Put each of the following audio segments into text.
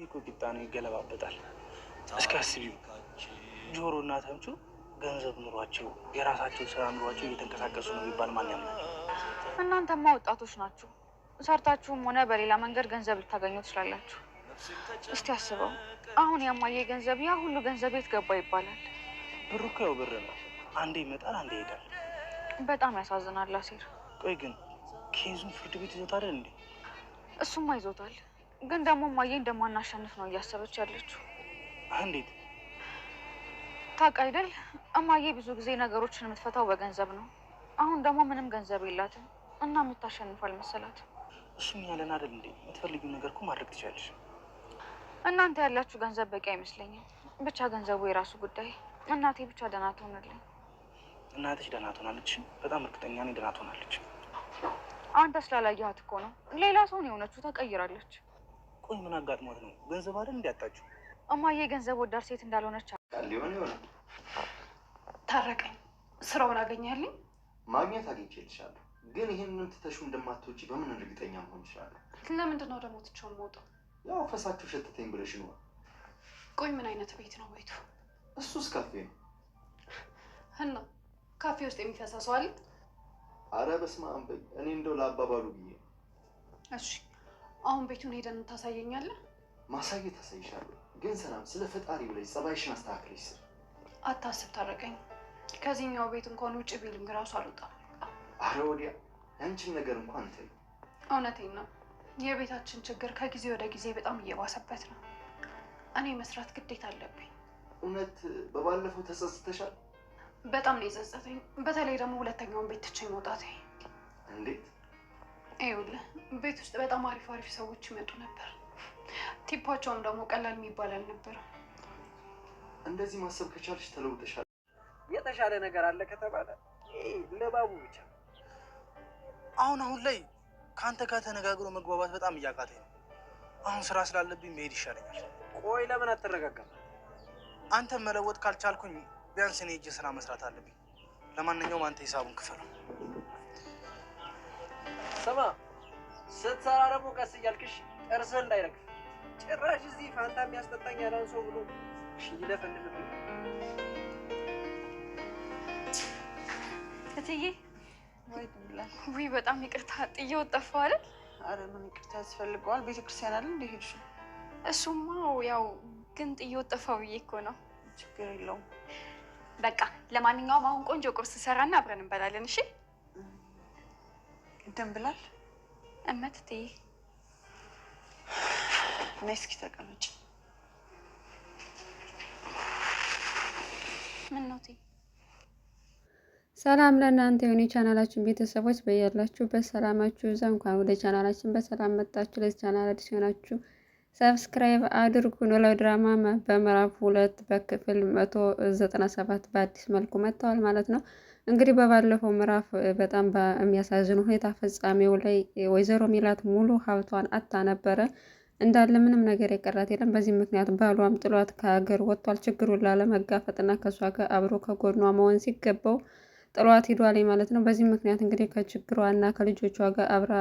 እኮ ቂጣ ነው ይገለባበጣል። እስኪ አስቢው፣ ጆሮና ተምቹ ገንዘብ ኑሯቸው የራሳቸው ስራ ኑሯቸው እየተንቀሳቀሱ ነው የሚባል ማን ያምናል? እናንተማ ወጣቶች ናችሁ። ሰርታችሁም ሆነ በሌላ መንገድ ገንዘብ ልታገኙ ትችላላችሁ። እስቲ አስበው፣ አሁን የማየ ገንዘብ ያ ሁሉ ገንዘብ የት ገባ ይባላል? ብሩ እኮ ያው ብር ነው፣ አንዴ ይመጣል አንዴ ይሄዳል። በጣም ያሳዝናል አሴር። ቆይ ግን ኬዙን ፍርድ ቤት ይዞት አይደል እንዴ? እሱማ ይዞታል፣ ግን ደግሞ ማየ እንደማናሸንፍ ነው እያሰበች ያለችው። እንዴት ታውቅ አይደል? እማዬ ብዙ ጊዜ ነገሮችን የምትፈታው በገንዘብ ነው። አሁን ደግሞ ምንም ገንዘብ የላትም እና የምታሸንፍ አልመሰላትም። እሱም ያለን አይደል እንዴ? የምትፈልጊው ነገር እኮ ማድረግ ትችላለሽ። እናንተ ያላችሁ ገንዘብ በቂ አይመስለኝም። ብቻ ገንዘቡ የራሱ ጉዳይ። እናቴ ብቻ ደህና ትሆንልኝ። እናትሽ ደህና ትሆናለች፣ በጣም እርግጠኛ ነኝ ደህና ትሆናለች። አንተ ስላላየሃት እኮ ነው። ሌላ ሰውን የሆነችው ተቀይራለች። ቆይ ምን አጋጥሟት ነው? ገንዘብ አይደል እንዲያጣችሁ? እማዬ ገንዘብ ወዳድ ሴት እንዳልሆነች ሊሆን ይሆናል። ታረቀኝ። ስራውን አገኛልኝ? ማግኘት አግኝቼልሻለሁ፣ ግን ይህንን ትተሽው እንደማትወጪ በምን እርግጠኛ መሆን እችላለሁ? ለምንድን ነው ደግሞ ትቼው የምወጣው? ያው ፈሳችሁ ሸተተኝ ብለሽ ነው። ቆይ ምን አይነት ቤት ነው ቤቱ? እሱስ ካፌ ነው። እና ካፌ ውስጥ የሚፈሳ ሰው አለ? አረ በስመ አብ በይ። እኔ እንደው ለአባባሉ ብዬ። እሺ አሁን ቤቱን ሄደን ታሳየኛለህ? ማሳየት አሳይሻለሁ፣ ግን ሰላም ስለ ፈጣሪ ብለሽ ጸባይሽን አስተካክለሽ ስር። አታስብ ታረቀኝ። ከዚህኛው ቤት እንኳን ውጭ ቢልም ራሱ አልወጣም። አረ ወዲያ ያንቺን ነገር እንኳን እንትን። እውነቴን ነው። የቤታችን ችግር ከጊዜ ወደ ጊዜ በጣም እየባሰበት ነው። እኔ መስራት ግዴታ አለብኝ። እውነት በባለፈው ተጸጽተሻል? በጣም ነው የጸጸተኝ። በተለይ ደግሞ ሁለተኛውን ቤት ትቼ መውጣቴ። እንዴት? ይኸውልህ ቤት ውስጥ በጣም አሪፍ አሪፍ ሰዎች ይመጡ ነበር። ቲፓቸውም ደግሞ ቀላል የሚባል አልነበረም። እንደዚህ ማሰብ ከቻልሽ ተለውጠሻል። የተሻለ ነገር አለ ከተባለ ለባቡ ብቻ። አሁን ላይ ከአንተ ጋር ተነጋግሮ መግባባት በጣም እያቃተኝ ነው። አሁን ስራ ስላለብኝ መሄድ ይሻለኛል። ቆይ ለምን አትረጋጋም? አንተ መለወጥ ካልቻልኩኝ ቢያንስ እኔ እጅ ስራ መስራት አለብኝ። ለማንኛውም አንተ ሂሳቡን ክፈለው። ስማ፣ ስትሰራ ደግሞ ቀስ እያልክሽ ጥርስህ እንዳይረግፍ። ጭራሽ እዚህ ፋንታ የሚያስጠጣኝ ያላንሶ ብሎ ይለፈልፍብኝ። እትዬ ወይ በጣም ይቅርታ ጥዬው ጠፋሁ አይደል? አረ ምን ይቅርታ ያስፈልገዋል? ቤተክርስቲያን አይደል እንደ ሄድሽ? እሱማ ያው ግን ጥዬው ጠፋሁ ብዬ እኮ ነው። ችግር የለውም። በቃ ለማንኛውም አሁን ቆንጆ ቁርስ ሰራና አብረን እንበላለን። እሺ ቅድም ብላል እመት እትዬ። ነይ እስኪ ተቀመጭ። ምን ነው እትዬ? ሰላም ለእናንተ የሆነ ቻናላችን ቤተሰቦች በያላችሁበት ሰላማችሁ ይብዛ። እንኳን ወደ ቻናላችን በሰላም መጣችሁ። ለዚህ ቻናል አዲስ ሆናችሁ ሰብስክራይብ አድርጉ። ኖላዊ ድራማ በምዕራፍ 2 በክፍል 197 በአዲስ መልኩ መጥተዋል ማለት ነው። እንግዲህ በባለፈው ምዕራፍ በጣም በሚያሳዝን ሁኔታ ፍጻሜው ላይ ወይዘሮ ሜላት ሙሉ ሀብቷን አታ ነበረ። እንዳለ ምንም ነገር የቀራት የለም። በዚህ ምክንያት ባሏም ጥሏት ከሀገር ወጥቷል። ችግሩን ላለመጋፈጥና ከሷ ጋር አብሮ ከጎኗ መሆን ሲገባው ጥሏት ሂዷል ማለት ነው። በዚህ ምክንያት እንግዲህ ከችግሯና ከልጆቿ ጋር አብራ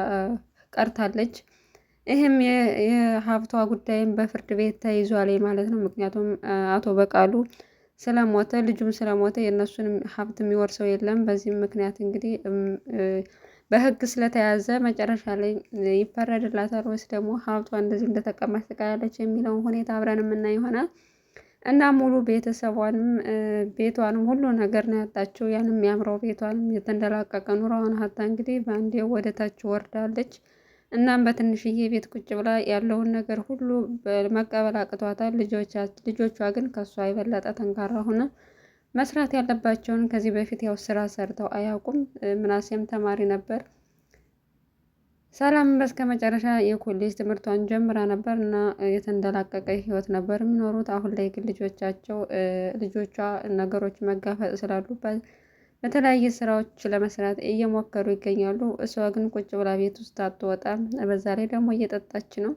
ቀርታለች። ይህም የሀብቷ ጉዳይም በፍርድ ቤት ተይዟል ማለት ነው። ምክንያቱም አቶ በቃሉ ስለሞተ ልጁም ስለሞተ የእነሱንም ሀብት የሚወርሰው የለም። በዚህም ምክንያት እንግዲህ በህግ ስለተያዘ መጨረሻ ላይ ይፈረድላታል ወይስ ደግሞ ሀብቷ እንደዚህ እንደተቀማች ትቀራለች የሚለውን ሁኔታ አብረን የምናይ ይሆናል። እና ሙሉ ቤተሰቧንም ቤቷንም ሁሉ ነገር ነው ያጣችው። ያን የሚያምረው ቤቷንም የተንደላቀቀ ኑሮዋን ሀታ እንግዲህ በአንዴ ወደ ታች ወርዳለች። እናም በትንሽዬ ቤት ቁጭ ብላ ያለውን ነገር ሁሉ መቀበል አቅቷታል። ልጆቿ ግን ከሷ የበለጠ ጠንካራ ሆነ መስራት ያለባቸውን ከዚህ በፊት ያው ስራ ሰርተው አያውቁም። ምናሴም ተማሪ ነበር። ሰላም በስከ መጨረሻ የኮሌጅ ትምህርቷን ጀምራ ነበር እና የተንደላቀቀ ህይወት ነበር የሚኖሩት። አሁን ላይ ግን ልጆቿ ነገሮች መጋፈጥ ስላሉባት በተለያየ ስራዎች ለመስራት እየሞከሩ ይገኛሉ። እሷ ግን ቁጭ ብላ ቤት ውስጥ አትወጣም። በዛ ላይ ደግሞ እየጠጣች ነው።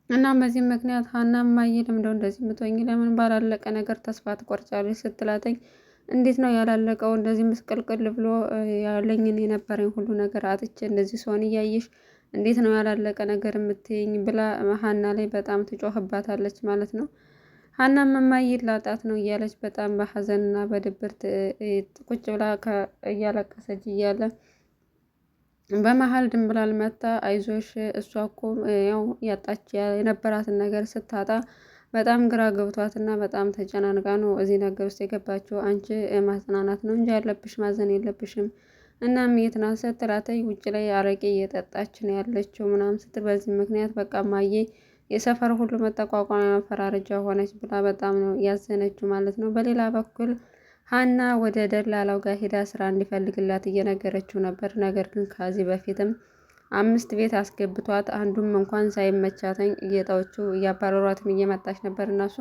እናም በዚህ ምክንያት ሀና እማዬ ለምንድነው እንደዚህ የምትሆኝ? ለምን ባላለቀ ነገር ተስፋ ትቆርጫለች ስትላተኝ እንዴት ነው ያላለቀው? እንደዚህ ምስቅልቅል ብሎ ያለኝን የነበረኝ ሁሉ ነገር አጥቼ እንደዚህ ሰውን እያየሽ እንዴት ነው ያላለቀ ነገር የምትይኝ ብላ ሀና ላይ በጣም ትጮህባታለች ማለት ነው። ሀናም እማዬ ላጣት ነው እያለች በጣም በሀዘንና በድብርት ቁጭ ብላ እያለቀሰች እያለ በመሀል ድንብላል መታ አይዞሽ፣ እሷ እኮ ያው ያጣች የነበራትን ነገር ስታጣ በጣም ግራ ገብቷትና በጣም ተጨናንቃ ነው እዚህ ነገር ውስጥ የገባችው። አንቺ ማጽናናት ነው እንጂ ያለብሽ ማዘን የለብሽም። እናም የት ናት ስትላተኝ ውጭ ላይ አረቄ እየጠጣች ነው ያለችው ምናምን ስትል በዚህ ምክንያት በቃ እማዬ የሰፈር ሁሉ መጠቋቋሚያ መፈራረጃ ሆነች ብላ በጣም ነው ያዘነችው ማለት ነው። በሌላ በኩል ሀና ወደ ደላላው ጋር ሄዳ ስራ እንዲፈልግላት እየነገረችው ነበር። ነገር ግን ከዚህ በፊትም 5 ቤት አስገብቷት አንዱም እንኳን ሳይመቻተኝ እየጣዎቹ እያባረሯትም እየመጣች ነበር። እነሱ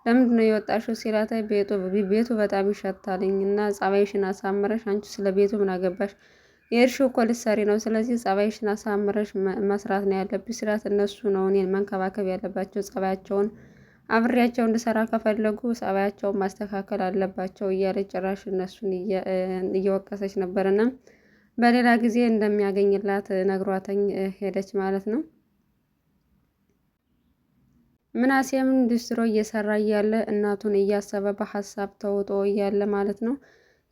ለምንድን ነው የወጣሽው ሲላት ቤቱ በጣም ይሸታልኝ እና ጸባይሽን አሳምረሽ አንቺ ስለ ቤቱ ምን አገባሽ? የእርሺው እኮ ልትሰሪ ነው። ስለዚህ ጸባይሽን አሳምረሽ መስራት ነው ያለብሽ ሲላት እነሱ ነው እኔን መንከባከብ ያለባቸው ጸባያቸውን አብሬያቸው እንድሰራ ከፈለጉ ጸባያቸውን ማስተካከል አለባቸው እያለች ጭራሽ እነሱን እየወቀሰች ነበርና በሌላ ጊዜ እንደሚያገኝላት ነግሯተኝ ሄደች ማለት ነው። ምናሴም ኢንዱስትሪ እየሰራ እያለ እናቱን እያሰበ በሀሳብ ተውጦ እያለ ማለት ነው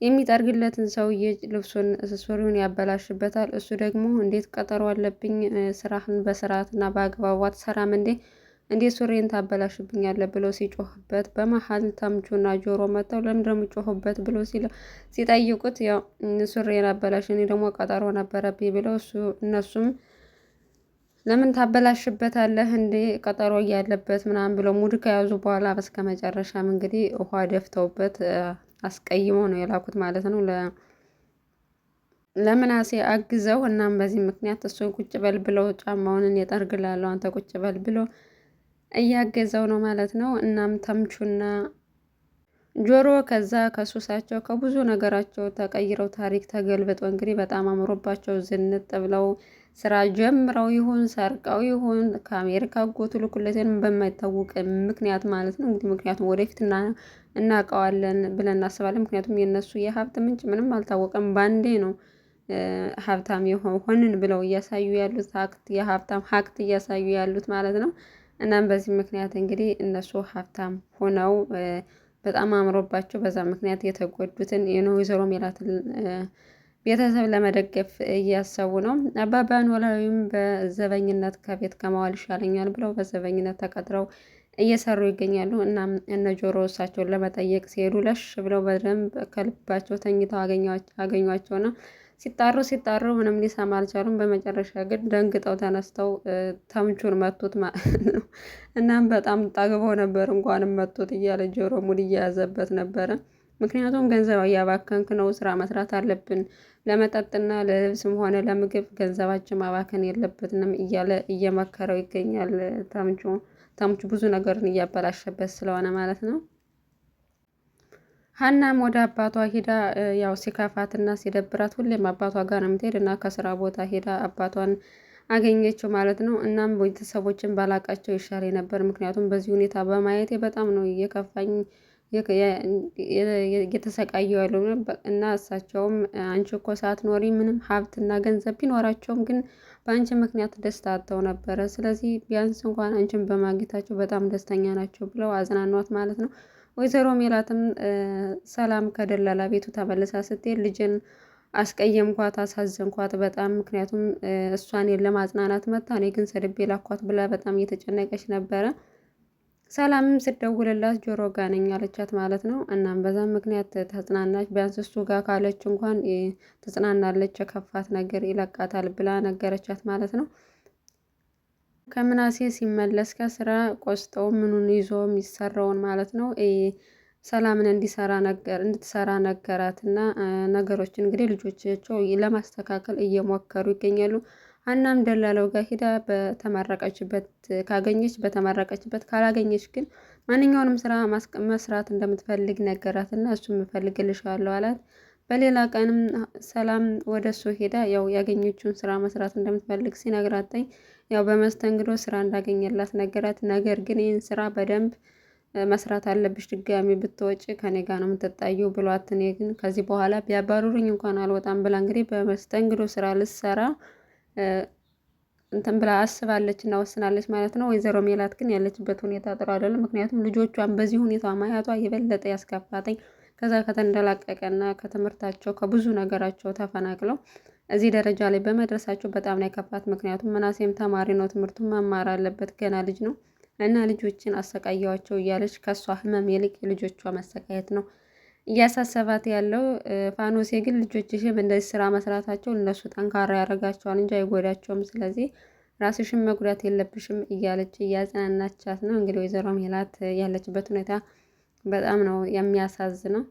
የሚጠርግለትን ሰውዬ ልብሱን ሱሪውን ያበላሽበታል። እሱ ደግሞ እንዴት ቀጠሮ አለብኝ ስራህን በስርዓትና በአግባቡ አትሰራም እንዴት ሱሪን ታበላሽብኛለህ ብሎ ሲጮህበት በመሀል ተምቹና ጆሮ መጥተው ለምንድን ነው የምጮህበት ብሎ ሲጠይቁት ያው ሱሪን አበላሽ እኔ ደግሞ ቀጠሮ ነበረብኝ ብለው እነሱም ለምን ታበላሽበታለህ እንዴ ቀጠሮ እያለበት ምናምን ብለው ሙድ ከያዙ በኋላ በስከ መጨረሻም እንግዲህ ውሃ ደፍተውበት አስቀይመው ነው የላኩት ማለት ነው ለምናሴ አግዘው። እናም በዚህ ምክንያት እሱ ቁጭ በል ብለው ጫማውን እጠርግልሃለሁ አንተ ቁጭ በል ብሎ እያገዘው ነው ማለት ነው። እናም ተምቹና ጆሮ ከዛ ከሱሳቸው ከብዙ ነገራቸው ተቀይረው ታሪክ ተገልብጦ እንግዲህ በጣም አምሮባቸው ዝንጥ ብለው ስራ ጀምረው ይሁን ሰርቀው ይሁን ከአሜሪካ ጎቱ ልኩለትን በማይታወቅ ምክንያት ማለት ነው እንግዲህ ምክንያቱም ወደፊት እናውቀዋለን ብለን እናስባለን። ምክንያቱም የነሱ የሀብት ምንጭ ምንም አልታወቀም። ባንዴ ነው ሀብታም ሆንን ብለው እያሳዩ ያሉት የሀብታም ሀብት እያሳዩ ያሉት ማለት ነው። እናም በዚህ ምክንያት እንግዲህ እነሱ ሀብታም ሆነው በጣም አምሮባቸው በዛ ምክንያት የተጎዱትን ወይዘሮ ሜላትን ቤተሰብ ለመደገፍ እያሰቡ ነው። አባባ ኖላዊም በዘበኝነት ከቤት ከመዋል ይሻለኛል ብለው በዘበኝነት ተቀጥረው እየሰሩ ይገኛሉ። እናም እነ ጆሮ እሳቸውን ለመጠየቅ ሲሄዱ ለሽ ብለው በደንብ ከልባቸው ተኝተው አገኟቸው ነው። ሲጣሩ ምንም ሊሰማ አልቻሉም። በመጨረሻ ግን ደንግጠው ተነስተው ተምቹን መቱት ማለት ነው። እናም በጣም ጠግበው ነበር እንኳንም መቱት እያለ ጆሮ ሙድ እየያዘበት ነበረ። ምክንያቱም ገንዘብ እያባከንክ ነው፣ ስራ መስራት አለብን፣ ለመጠጥና ለልብስም ሆነ ለምግብ ገንዘባችን ማባከን የለበትንም እያለ እየመከረው ይገኛል። ተምቹ ብዙ ነገርን እያበላሸበት ስለሆነ ማለት ነው። ሀናም ወደ አባቷ ሂዳ ያው ሲከፋትና ሲደብራት ሁሌም አባቷ ጋር ነው የምትሄድ እና ከስራ ቦታ ሂዳ አባቷን አገኘችው ማለት ነው። እናም ቤተሰቦችን ባላቃቸው ይሻል ነበር፣ ምክንያቱም በዚህ ሁኔታ በማየቴ በጣም ነው እየከፋኝ እየተሰቃየሁ ያለው እና እሳቸውም አንቺ እኮ ሳትኖሪ ምንም ሀብትና ገንዘብ ቢኖራቸውም ግን በአንቺ ምክንያት ደስታ አጥተው ነበረ። ስለዚህ ቢያንስ እንኳን አንቺን በማግኘታቸው በጣም ደስተኛ ናቸው ብለው አዝናኗት ማለት ነው። ወይዘሮ ሜላትም ሰላም ከደላላ ቤቱ ተመልሳ ስትሄድ ልጅን አስቀየምኳት፣ አሳዘንኳት በጣም ምክንያቱም እሷን ለማጽናናት መታ እኔ ግን ሰድቤ ላኳት ብላ በጣም እየተጨነቀች ነበረ። ሰላምም ስደውልላት ጆሮ ጋ ነኝ አለቻት ማለት ነው። እናም በዛም ምክንያት ተጽናናች። ቢያንስ እሱ ጋር ካለች እንኳን ተጽናናለች፣ የከፋት ነገር ይለቃታል ብላ ነገረቻት ማለት ነው። ከምናሴ ሲመለስ ከስራ ቆስጠው ምኑን ይዞ የሚሰራውን ማለት ነው ሰላምን እንድትሰራ ነገራት እና ነገሮችን እንግዲህ ልጆቻቸው ለማስተካከል እየሞከሩ ይገኛሉ። ሀናም ደላለው ጋር ሂዳ በተመረቀችበት ካላገኘች ግን ማንኛውንም ስራ መስራት እንደምትፈልግ ነገራት እና እሱም እፈልግልሻለሁ አላት። በሌላ ቀንም ሰላም ወደ እሱ ሄዳ ያው ያገኘችውን ስራ መስራት እንደምትፈልግ ሲነግራተኝ ያው በመስተንግዶ ስራ እንዳገኘላት ነገራት። ነገር ግን ይህን ስራ በደንብ መስራት አለብሽ፣ ድጋሚ ብትወጪ ከኔ ጋር ነው የምትጣየው ብሏት፣ እኔ ግን ከዚህ በኋላ ቢያባሩርኝ እንኳን አልወጣም ብላ እንግዲህ በመስተንግዶ ስራ ልትሰራ እንትን ብላ አስባለች እና ወስናለች ማለት ነው። ወይዘሮ ሜላት ግን ያለችበት ሁኔታ ጥሩ አይደለም። ምክንያቱም ልጆቿን በዚህ ሁኔታ ማየቷ የበለጠ ያስከፋተኝ ከዛ ከተንደላቀቀና ከትምህርታቸው ከብዙ ነገራቸው ተፈናቅለው እዚህ ደረጃ ላይ በመድረሳቸው በጣም ነው የከፋት። ምክንያቱም ምናሴም ተማሪ ነው፣ ትምህርቱን መማር አለበት፣ ገና ልጅ ነው እና ልጆችን አሰቃያቸው እያለች ከእሷ ህመም ይልቅ የልጆቿ መሰቃየት ነው እያሳሰባት ያለው። ፋኖሴ ግን ልጆችሽም እንደዚህ ስራ መስራታቸው እነሱ ጠንካራ ያደርጋቸዋል እንጂ አይጎዳቸውም። ስለዚህ ራስሽን መጉዳት የለብሽም እያለች እያጽናናቻት ነው። እንግዲህ ወይዘሮ ሜላት ያለችበት ሁኔታ በጣም ነው የሚያሳዝነው።